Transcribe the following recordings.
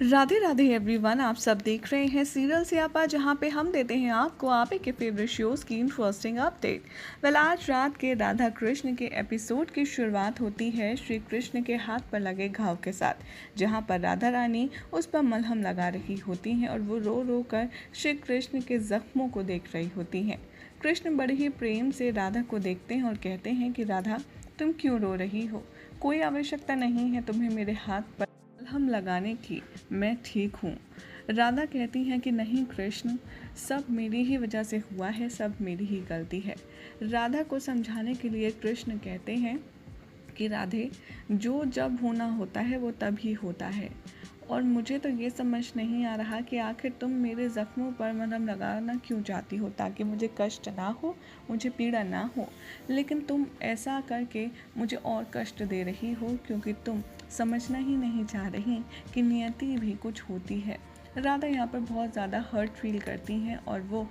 Radhe Radhe everyone, आप सब देख रहे हैं सीरियल स्यापा, जहां पे हम देते हैं आपको आप के फेवरेट शोज की इंटरेस्टिंग अपडेट। आज रात के राधा कृष्ण के एपिसोड की शुरुआत होती है श्री कृष्ण के हाथ पर लगे घाव के साथ, जहां पर राधा रानी उस पर मलहम लगा रही होती हैं और वो रो रो कर श्री कृष्ण के जख्मों को देख रही होती हैं। कृष्ण बड़े ही प्रेम से राधा को देखते हैं और कहते हैं कि राधा, तुम क्यों रो रही हो? कोई आवश्यकता नहीं है तुम्हें मेरे हाथ पर मलहम लगाने की, मैं ठीक हूँ। राधा कहती हैं कि नहीं कृष्ण, सब मेरी ही वजह से हुआ है, सब मेरी ही गलती है। राधा को समझाने के लिए कृष्ण कहते हैं कि राधे, जो जब होना होता है वो तब ही होता है, और मुझे तो ये समझ नहीं आ रहा कि आखिर तुम मेरे ज़ख्मों पर मलहम लगाना क्यों चाहती हो, ताकि मुझे कष्ट ना हो, मुझे पीड़ा ना हो। लेकिन तुम ऐसा करके मुझे और कष्ट दे रही हो, क्योंकि तुम समझना ही नहीं चाह रही कि नियति भी कुछ होती है। राधा यहाँ पर बहुत ज़्यादा हर्ट फील करती हैं और वो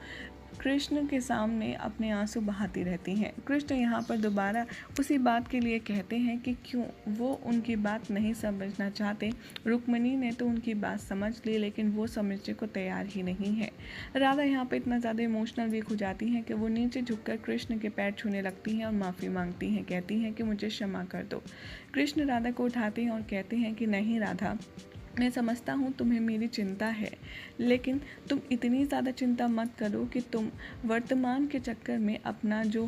कृष्ण के सामने अपने आंसू बहाती रहती हैं। कृष्ण यहाँ पर दोबारा उसी बात के लिए कहते हैं कि क्यों वो उनकी बात नहीं समझना चाहते। रुक्मिणी ने तो उनकी बात समझ ली, लेकिन वो समझने को तैयार ही नहीं है। राधा यहाँ पर इतना ज़्यादा इमोशनल वीक हो जाती हैं कि वो नीचे झुककर कृष्ण के पैर छूने लगती हैं और माफ़ी मांगती हैं। कहती हैं कि मुझे क्षमा कर दो। कृष्ण राधा को उठाते हैं और कहते हैं कि नहीं राधा, मैं समझता हूँ तुम्हें मेरी चिंता है, लेकिन तुम इतनी ज़्यादा चिंता मत करो कि तुम वर्तमान के चक्कर में अपना जो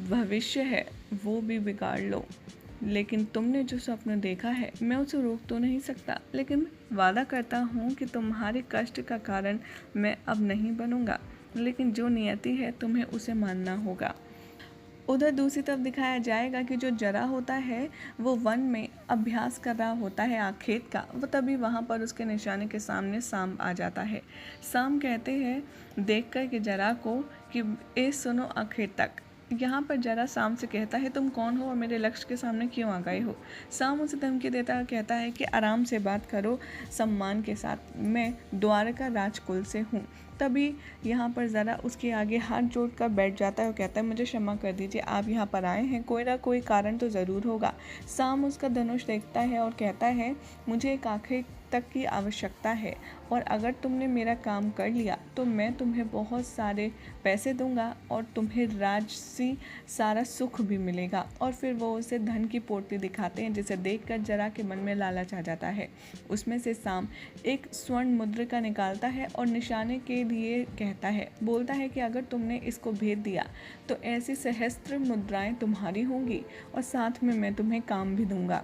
भविष्य है वो भी बिगाड़ लो। लेकिन तुमने जो स्वप्न देखा है मैं उसे रोक तो नहीं सकता, लेकिन वादा करता हूँ कि तुम्हारे कष्ट का कारण मैं अब नहीं बनूंगा, लेकिन जो नियति है तुम्हें उसे मानना होगा। उधर दूसरी तरफ दिखाया जाएगा कि जो जरा होता है वो वन में अभ्यास कर रहा होता है आखेट का। वो तभी वहाँ पर उसके निशाने के सामने साम आ जाता है। साम कहते हैं देख कर कि जरा को कि ए सुनो आखेट तक। यहाँ पर जरा साम से कहता है तुम कौन हो और मेरे लक्ष्य के सामने क्यों आ गए हो? साम उसे धमकी देता है, कहता है कि आराम से बात करो, सम्मान के साथ, मैं द्वारका राजकुल से हूँ। तभी यहाँ पर ज़रा उसके आगे हाथ जोड़कर बैठ जाता है और कहता है मुझे क्षमा कर दीजिए, आप यहाँ पर आए हैं, कोई ना कोई कारण तो ज़रूर होगा। साम उसका धनुष देखता है और कहता है मुझे एक आखिर तक की आवश्यकता है, और अगर तुमने मेरा काम कर लिया तो मैं तुम्हें बहुत सारे पैसे दूंगा और तुम्हें राजसी सारा सुख भी मिलेगा। और फिर वो उसे धन की पोटली दिखाते हैं, जिसे देखकर जरा के मन में लालच आ जाता है। उसमें से साम एक स्वर्ण मुद्रिका निकालता है और निशाने के लिए कहता है, बोलता है कि अगर तुमने इसको भेज दिया तो ऐसी सहस्त्र मुद्राएं तुम्हारी होंगी और साथ में मैं तुम्हें काम भी दूंगा।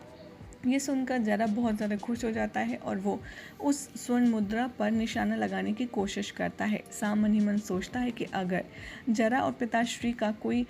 ये सुनकर जरा बहुत ज़्यादा खुश हो जाता है और वो उस स्वर्ण मुद्रा पर निशाना लगाने की कोशिश करता है। साम मन ही मन सोचता है कि अगर जरा और पिताश्री का कोई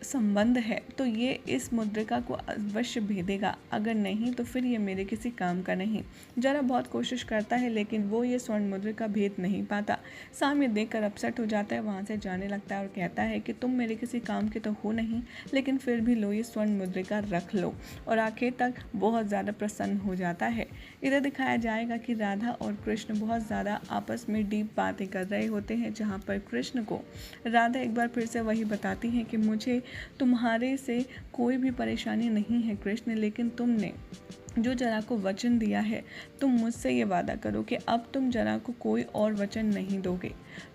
संबंध है तो ये इस मुद्रिका को अवश्य भेदेगा, अगर नहीं तो फिर ये मेरे किसी काम का नहीं। जरा बहुत कोशिश करता है लेकिन वो ये स्वर्ण मुद्रिका भेद नहीं पाता। साम ये देखकर अपसेट हो जाता है, वहाँ से जाने लगता है और कहता है कि तुम मेरे किसी काम के तो हो नहीं, लेकिन फिर भी लो ये स्वर्ण मुद्रिका रख लो, और आखिर तक बहुत ज़्यादा प्रसन्न हो जाता है। इधर दिखाया जाएगा कि राधा और कृष्ण बहुत ज़्यादा आपस में डीप बातें कर रहे होते हैं, जहाँ पर कृष्ण को राधा एक बार फिर से वही बताती हैं कि मुझे तुम्हारे से कोई भी परेशानी नहीं है कृष्ण, लेकिन तुमने जो जरा को वचन दिया है, तुम मुझसे ये वादा करो कि अब तुम जरा को कोई और वचन नहीं दोगे,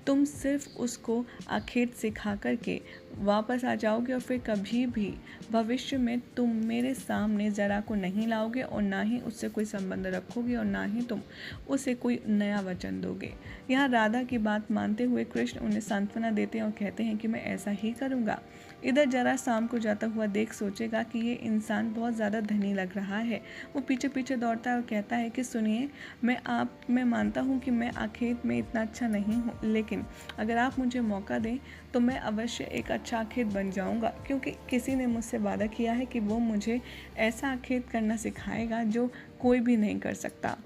तुम सिर्फ उसको आखेट सिखा करके वापस आ जाओगे और फिर कभी भी भविष्य में तुम मेरे सामने जरा को नहीं लाओगे और ना ही उससे कोई संबंध रखोगे और ना ही तुम उसे कोई नया वचन दोगे। यहाँ राधा की बात मानते हुए कृष्ण उन्हें सांत्वना देते हैं और कहते हैं कि मैं ऐसा ही करूँगा। इधर जरा शाम को जाता हुआ देख सोचेगा कि ये इंसान बहुत ज़्यादा धनी लग रहा है। वो पीछे पीछे दौड़ता है और कहता है कि सुनिए, मैं मानता हूँ कि मैं आखेट में इतना अच्छा नहीं हूँ, लेकिन अगर आप मुझे मौका दें तो मैं अवश्य एक अच्छा आखेट बन जाऊँगा, क्योंकि किसी ने मुझसे वादा किया है कि वो मुझे ऐसा आखेट करना सिखाएगा जो कोई भी नहीं कर सकता।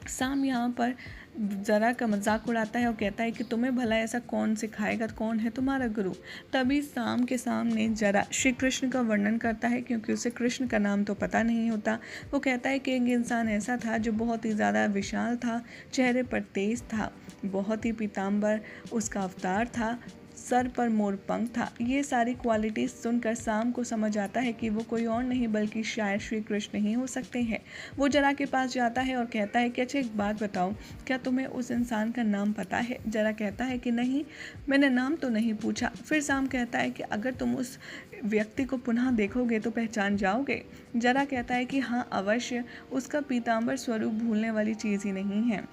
साम यहाँ पर जरा का मजाक उड़ाता है और कहता है कि तुम्हें भला ऐसा कौन सिखाएगा, कौन है तुम्हारा गुरु? तभी साम के सामने जरा श्री कृष्ण का वर्णन करता है, क्योंकि उसे कृष्ण का नाम तो पता नहीं होता। वो कहता है कि एक इंसान ऐसा था जो बहुत ही ज़्यादा विशाल था, चेहरे पर तेज था, बहुत ही पीताम्बर उसका अवतार था, सर पर मोर पंख था। ये सारी क्वालिटीज सुनकर शाम को समझ आता है कि वो कोई और नहीं बल्कि शायद श्री कृष्ण ही हो सकते हैं। वो जरा के पास जाता है और कहता है कि अच्छा एक बात बताओ, क्या तुम्हें उस इंसान का नाम पता है? जरा कहता है कि नहीं, मैंने नाम तो नहीं पूछा। फिर शाम कहता है कि अगर तुम उस व्यक्ति को पुनः देखोगे तो पहचान जाओगे? जरा कहता है कि हाँ अवश्य, उसका पीताम्बर स्वरूप भूलने वाली चीज़ ही नहीं है।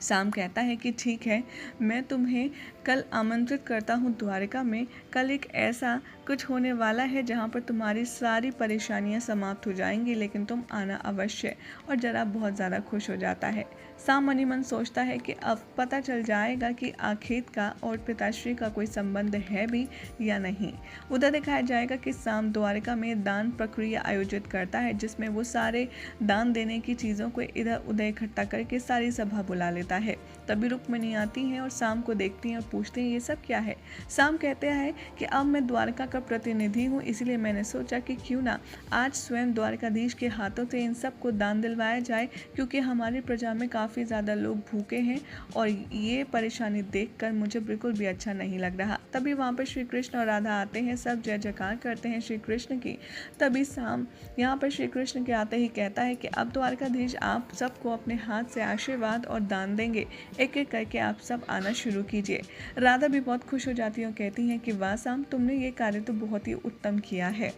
शाम कहता है कि ठीक है, मैं तुम्हें कल आमंत्रित करता हूँ द्वारका में। कल एक ऐसा कुछ होने वाला है जहाँ पर तुम्हारी सारी परेशानियाँ समाप्त हो जाएंगी, लेकिन तुम आना अवश्य। और जरा बहुत ज़्यादा खुश हो जाता है। शाम मनी मन सोचता है कि अब पता चल जाएगा कि आखेत का और पिताश्री का कोई संबंध है भी या नहीं। उधर दिखाया जाएगा कि शाम द्वारका में दान प्रक्रिया आयोजित करता है, जिसमें वो सारे दान देने की चीज़ों को इधर उधर इकट्ठा करके सारी सभा बुला लेता है। तभी रुक्मिणी आती हैं और शाम को देखती हैं और पूछते हैं ये सब क्या है। शाम कहते हैं कि अब मैं द्वारका का प्रतिनिधि हूँ, इसलिए मैंने सोचा कि क्यों ना आज स्वयं द्वारकाधीश के हाथों से इन सब को दान दिलवाया जाए, क्योंकि हमारी प्रजा में काफ़ी ज़्यादा लोग भूखे हैं और ये परेशानी देखकर मुझे बिल्कुल भी अच्छा नहीं लग रहा। तभी वहाँ पर श्री कृष्ण और राधा आते हैं, सब जय जयकार करते हैं श्री कृष्ण की। तभी शाम यहाँ पर श्री कृष्ण के आते ही कहता है कि अब द्वारकाधीश आप सबको अपने हाथ से आशीर्वाद और दान देंगे, एक एक करके आप सब आना शुरू कीजिए। राधा भी बहुत खुश हो जाती है और कहती हैं कि वाह शाम, तुमने ये कार्य तो बहुत ही उत्तम किया है।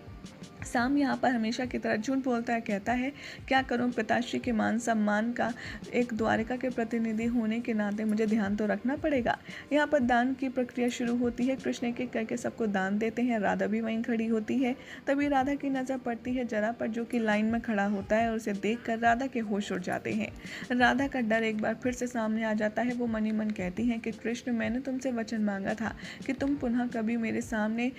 शाम यहाँ पर हमेशा की तरह झूठ बोलता है, कहता है क्या करूँ, पिताश्री के मान सम्मान का एक द्वारका के प्रतिनिधि होने के नाते मुझे ध्यान तो रखना पड़ेगा। यहाँ पर दान की प्रक्रिया शुरू होती है, कृष्ण एक एक करके सबको दान देते हैं। राधा भी वहीं खड़ी होती है। तभी राधा की नज़र पड़ती है जरा पर, जो कि लाइन में खड़ा होता है, और उसे देख कर राधा के होश उड़ जाते हैं। राधा का डर एक बार फिर से सामने आ जाता है। वो मनी मन कहती हैं कि कृष्ण, मैंने तुमसे वचन मांगा था कि तुम पुनः कभी मेरे सामने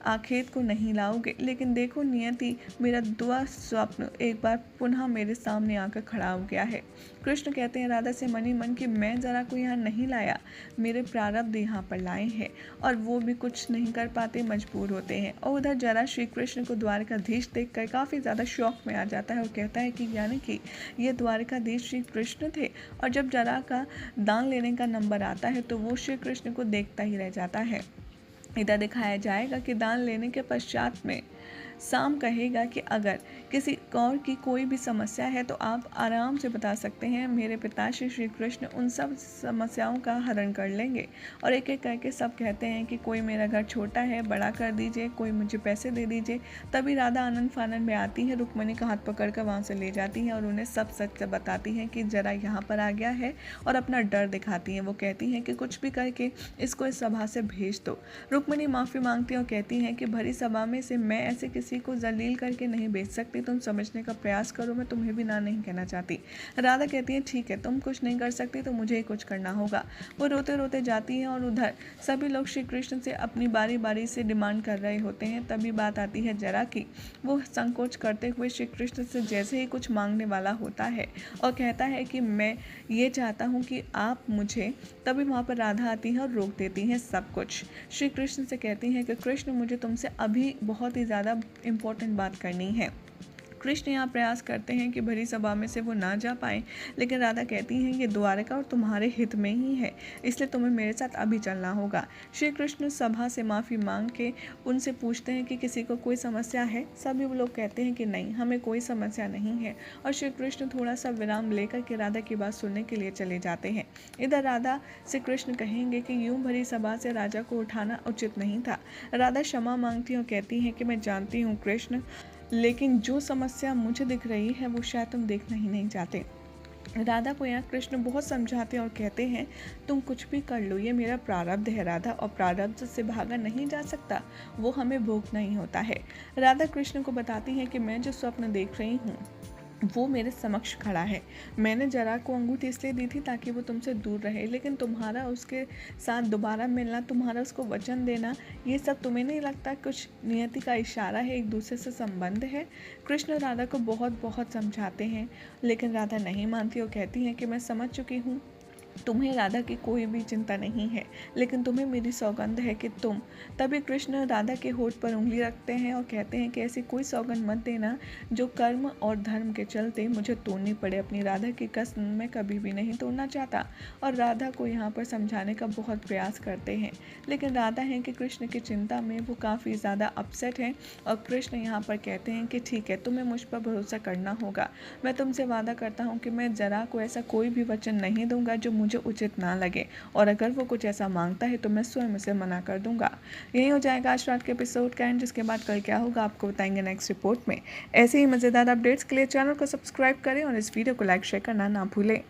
आखेत को नहीं लाओगे, लेकिन देखो नियति, मेरा दुआ स्वप्न एक बार पुनः मेरे सामने आकर खड़ा हो गया है। कृष्ण कहते हैं राधा से मनी मन कि मैं जरा को यहाँ नहीं लाया, मेरे प्रारब्ध यहाँ पर लाए हैं, और वो भी कुछ नहीं कर पाते, मजबूर होते हैं। और उधर जरा श्री कृष्ण को द्वारकाधीश देखकर काफ़ी ज़्यादा शौक में आ जाता है और कहता है कि यानी कि ये द्वारकाधीश श्री कृष्ण थे। और जब जरा का दान लेने का नंबर आता है तो वो श्री कृष्ण को देखता ही रह जाता है। इधर दिखाया जाएगा कि दान लेने के पश्चात में शाम कहेगा कि अगर किसी और की कोई भी समस्या है तो आप आराम से बता सकते हैं, मेरे पिताश्री श्री कृष्ण उन सब समस्याओं का हरण कर लेंगे। और एक एक करके सब कहते हैं कि कोई मेरा घर छोटा है, बड़ा कर दीजिए, कोई मुझे पैसे दे दीजिए। तभी राधा आनंद फानंद में आती है, रुक्मिणी का हाथ पकड़ कर वहाँ से ले जाती है और उन्हें सब सच बताती हैं कि जरा यहाँ पर आ गया है, और अपना डर दिखाती हैं। वो कहती हैं कि कुछ भी करके इसको इस सभा से भेज दो। रुक्मिणी माफ़ी मांगती है और कहती हैं कि भरी सभा में से मैं ऐसे किसी को जलील करके नहीं बेच सकती, तुम समझने का प्रयास करो, मैं तुम्हें भी ना नहीं कहना चाहती। राधा कहती है ठीक है, तुम कुछ नहीं कर सकती तो मुझे ही कुछ करना होगा। वो रोते रोते जाती है और उधर सभी लोग श्री कृष्ण से अपनी बारी बारी से डिमांड कर रहे होते हैं। तभी बात आती है जरा की। वो संकोच करते हुए श्री कृष्ण से जैसे ही कुछ मांगने वाला होता है और कहता है कि मैं ये चाहता हूँ कि आप मुझे, तभी वहाँ पर राधा आती है और रोक देती हैं सब कुछ। श्री कृष्ण से कहती हैं कि कृष्ण, मुझे तुमसे अभी बहुत ही ज़्यादा इम्पोर्टेंट बात करनी है। कृष्ण यहाँ प्रयास करते हैं कि भरी सभा में से वो ना जा पाएँ, लेकिन राधा कहती हैं ये द्वारका और तुम्हारे हित में ही है, इसलिए तुम्हें मेरे साथ अभी चलना होगा। श्री कृष्ण सभा से माफ़ी मांग के उनसे पूछते हैं कि किसी को कोई समस्या है। सभी लोग कहते हैं कि नहीं, हमें कोई समस्या नहीं है। और श्री कृष्ण थोड़ा सा विराम लेकर के राधा की बात सुनने के लिए चले जाते हैं। इधर राधा से कृष्ण कहेंगे कि यूं भरी सभा से राजा को उठाना उचित नहीं था। राधा क्षमा मांगती और कहती हैं कि मैं जानती हूँ कृष्ण, लेकिन जो समस्या मुझे दिख रही है वो शायद तुम देखना ही नहीं चाहते। राधा को यहाँ कृष्ण बहुत समझाते हैं और कहते हैं तुम कुछ भी कर लो, ये मेरा प्रारब्ध है राधा, और प्रारब्ध से भागा नहीं जा सकता, वो हमें भोगना ही होता है। राधा कृष्ण को बताती हैं कि मैं जो स्वप्न देख रही हूँ वो मेरे समक्ष खड़ा है। मैंने जरा को अंगूठी इसलिए दी थी ताकि वो तुमसे दूर रहे, लेकिन तुम्हारा उसके साथ दोबारा मिलना, तुम्हारा उसको वचन देना, ये सब तुम्हें नहीं लगता कुछ नियति का इशारा है, एक दूसरे से संबंध है? कृष्ण राधा को बहुत बहुत समझाते हैं, लेकिन राधा नहीं मानती और कहती हैं कि मैं समझ चुकी हूँ तुम्हें राधा की कोई भी चिंता नहीं है, लेकिन तुम्हें मेरी सौगंध है कि तुम। तभी कृष्ण राधा के होठ पर उंगली रखते हैं और कहते हैं कि ऐसी कोई सौगंध मत देना जो कर्म और धर्म के चलते मुझे तोड़नी पड़े। अपनी राधा की कसम मैं कभी भी नहीं तोड़ना चाहता। और राधा को यहाँ पर समझाने का बहुत प्रयास करते हैं, लेकिन राधा है कि कृष्ण की चिंता में वो काफ़ी ज़्यादा अपसेट हैं। और कृष्ण यहाँ पर कहते हैं कि ठीक है, तुम्हें मुझ पर भरोसा करना होगा। मैं तुमसे वादा करता हूँ कि मैं जरा को ऐसा कोई भी वचन नहीं दूंगा जो मुझे उचित ना लगे, और अगर वो कुछ ऐसा मांगता है तो मैं स्वयं उसे मना कर दूंगा। यही हो जाएगा आज रात के एपिसोड का एंड, जिसके बाद कल क्या होगा आपको बताएंगे नेक्स्ट रिपोर्ट में। ऐसे ही मज़ेदार अपडेट्स के लिए चैनल को सब्सक्राइब करें और इस वीडियो को लाइक शेयर करना ना भूलें।